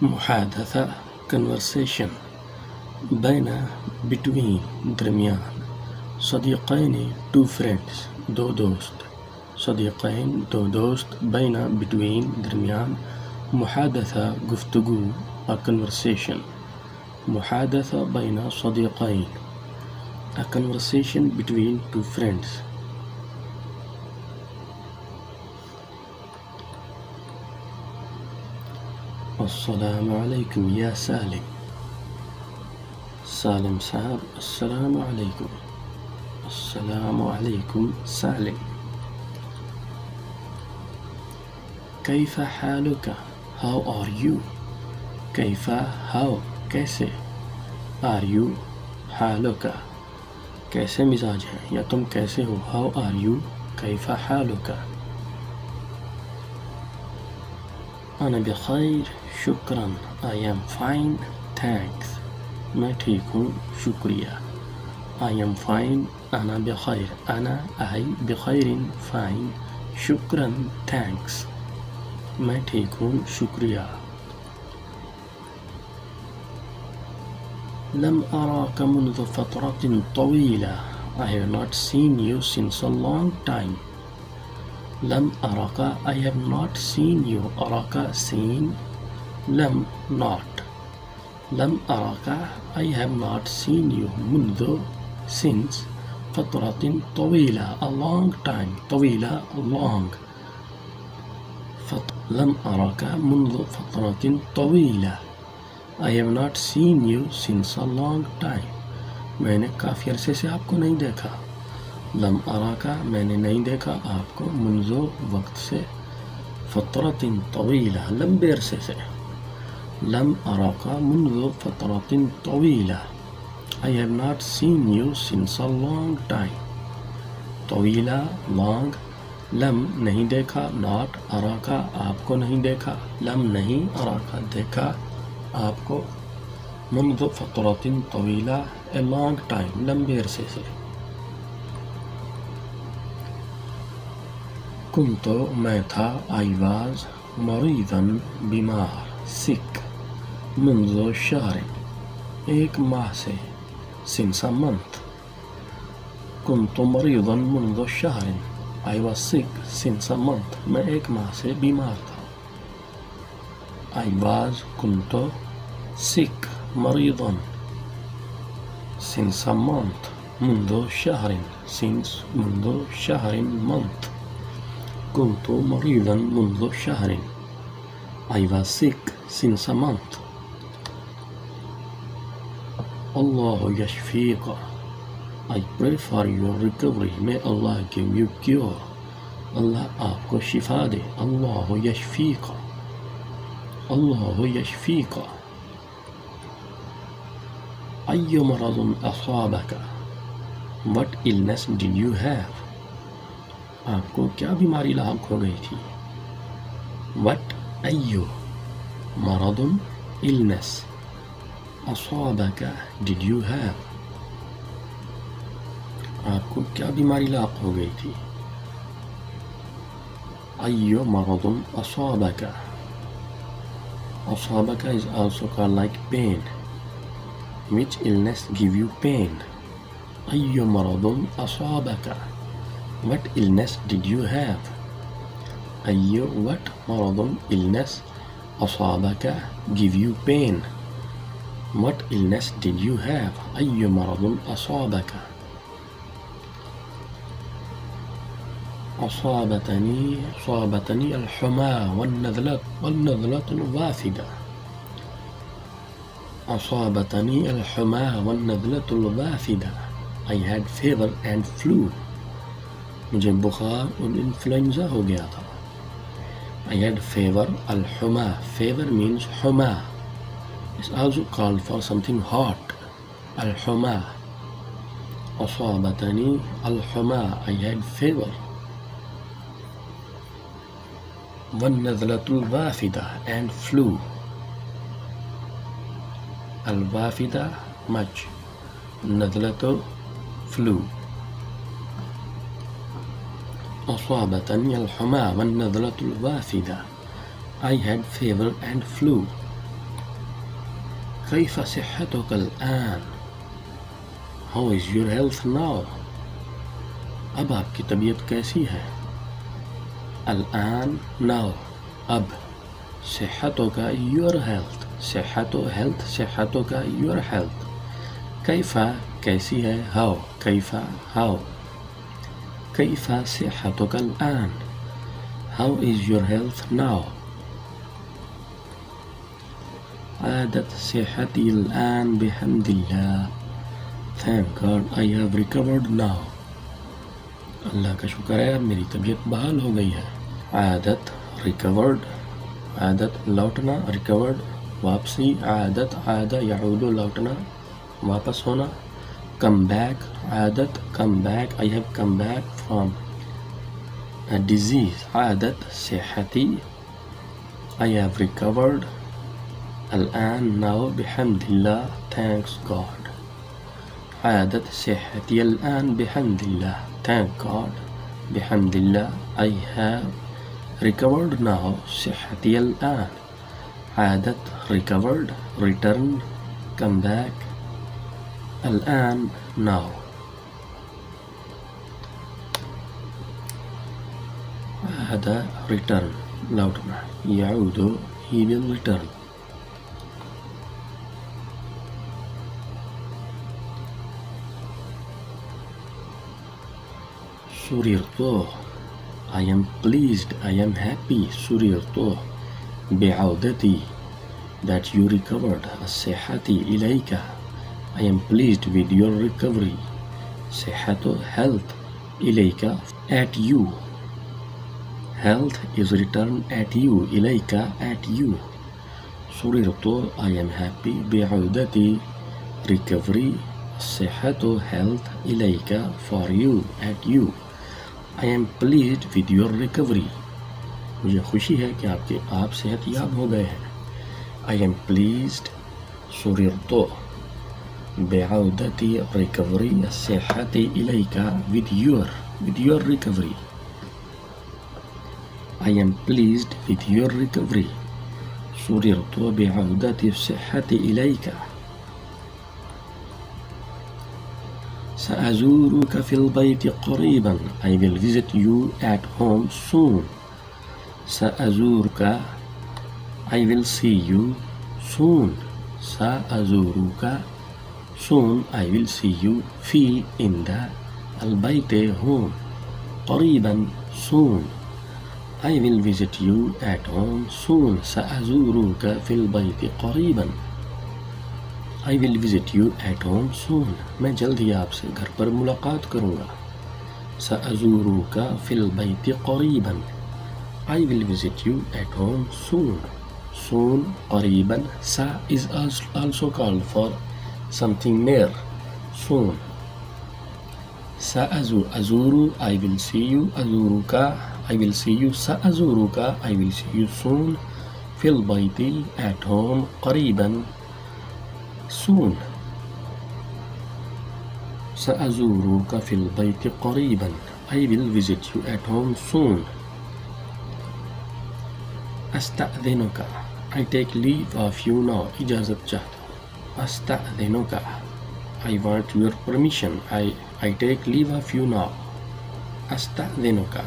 محادثة conversation بين between درمیان صديقين two friends دو دوست صديقين دو دوست بين between درمیان محادثة گفتگو a conversation محادثة بين صديقين a conversation between two friends. السلام علیکم یا سالم. سالم صاحب السلام علیکم. السلام علیکم سالم. کیف حالک how are you. Kaif how کیسے are you حالک کیسے مزاج ہے یا تم کیسے ہو how are you کیف حالک. أنا بخير شكرا I am fine thanks میں ٹھیک ہوں شکریہ. I am fine أنا بخير أنا I بخير fine شكرا thanks میں ٹھیک ہوں شکریہ. لم أراك منذ فترة طويلة I have not seen you since a long time. لم أراك I have not seen you أراك seen لم not لم أراك I have not seen you منذ since فترة طويلة a long time طويلة long لم أراك منذ فترة طويلة I have not seen you since a long time میں نے کافی عرصے سے آپ کو نہیں دیکھا. لم اراکا میں نے نہیں دیکھا آپ کو منذ وقت سے فترۃ طویلہ لمبے عرصے سے. لم اراکا منذ فترۃ طویلہ I have not seen you since a long time. طویلہ long لم نہیں دیکھا not اراکا آپ کو نہیں دیکھا لم نہیں اراکا دیکھا آپ کو منذ فترۃ طویلہ a long time لمبے عرصے سے. كنت میں تھا I was مريضا بیمار sick منذ شهر ایک ماہ سے since a month. كنت مريضا منذ شهر I was sick since a month میں ایک ماہ سے بیمار تھا. I was كنت sick مريضا since a month منذ شهر since منذ شهر month. كنت مريضا منذ شهر I was sick since a month. الله يشفيك I pray for your recovery may Allah give you cure اللہ آپ کو شفا دے. اللہ يشفيك اللہ يشفيك. أي مرض أصابك what illness did you have آپ کو کیا بیماری لاحق ہو گئی تھی. وٹ ایو مرض illness اصابک did you have آپ کو کیا بیماری لاحق ہو گئی تھی. ایو مرض اصابک اصابک is also called like pain. which illness give you pain. ایو مرض اصابک what illness did you have. أي what مرض illness أصابك give you pain. what illness did you have. أي مرض أصابك. أصابتني الحمى والنزلة الوافدة. أصابتني الحمى والنزلة الوافدة I had fever and flu مجھے بخار اور انفلوئنزا ہو گیا تھا. I had fever الحمى fever means حمى is also called for something hot. الحمى أصابتني الحمى I had fever. والنزلة الوافدة and flu. الوافدة much نزلة flu. أصابتني الحمى والنزلة الوافدة I had fever and flu. كيف صحتك الآن؟ How is your health now? اب آپ کی طبیعت کیسی ہے؟ الآن now اب صحتك your health صحتك your health كيف کیسی ہے how كيف how كيف صحتك الآن How is your health now? عادت صحتي الآن بحمد الله. Thank God I have recovered now. اللہ کا شکر ہے اب میری طبیعت بحال ہو گئی ہے. عادت recovered عادت لوٹنا recovered واپسی عادت عادہ یعود لوٹنا واپس ہونا. Come back عادت come back I have come back from a disease عادت صحتي I have recovered الآن now بحمد الله thanks God عادت صحتي الآن بحمد الله thank God بحمد الله I have recovered now صحتي الآن عادت recovered return come back الآن now هذا return لوٹنا يعود he will return. سررت I am pleased I am happy سررت بعودتي that you recovered الصحة إليك I am pleased with your recovery صحة health إليك at you health is returned at you إليك at you سررت I am happy بعودتي recovery الصحة health إليك for you at you I am pleased with your recovery مجھے خوشی ہے کہ آپ صحت یاب ہو گئے ہیں. I am pleased سررت بعودتي recovery الصحة إليك with your recovery I am pleased with your recovery سررت بعودتي الصحة إليك. سأزورك في البيت قريبا I will visit you at home soon سأزورك I will see you soon سأزورك soon I will see you في in the البيت home قريبا soon I will visit you at home soon سأزورك في البيت قريبا I will visit you at home soon میں جلد ہی آپ سے گھر پر ملاقات کروں گا. سأزورك في البيت قريبا I will visit you at home soon soon قريبا sa is also called for something near soon سأزور I will see you أزورك I will see you سأزورك I will see you soon في البيت at home قريبا soon سأزورك في البيت قريبا I will visit you at home soon. أستأذنك I take leave of you now إجازت چاہتا ہوں. أستأذنك I want your permission I take leave of you now. أستأذنك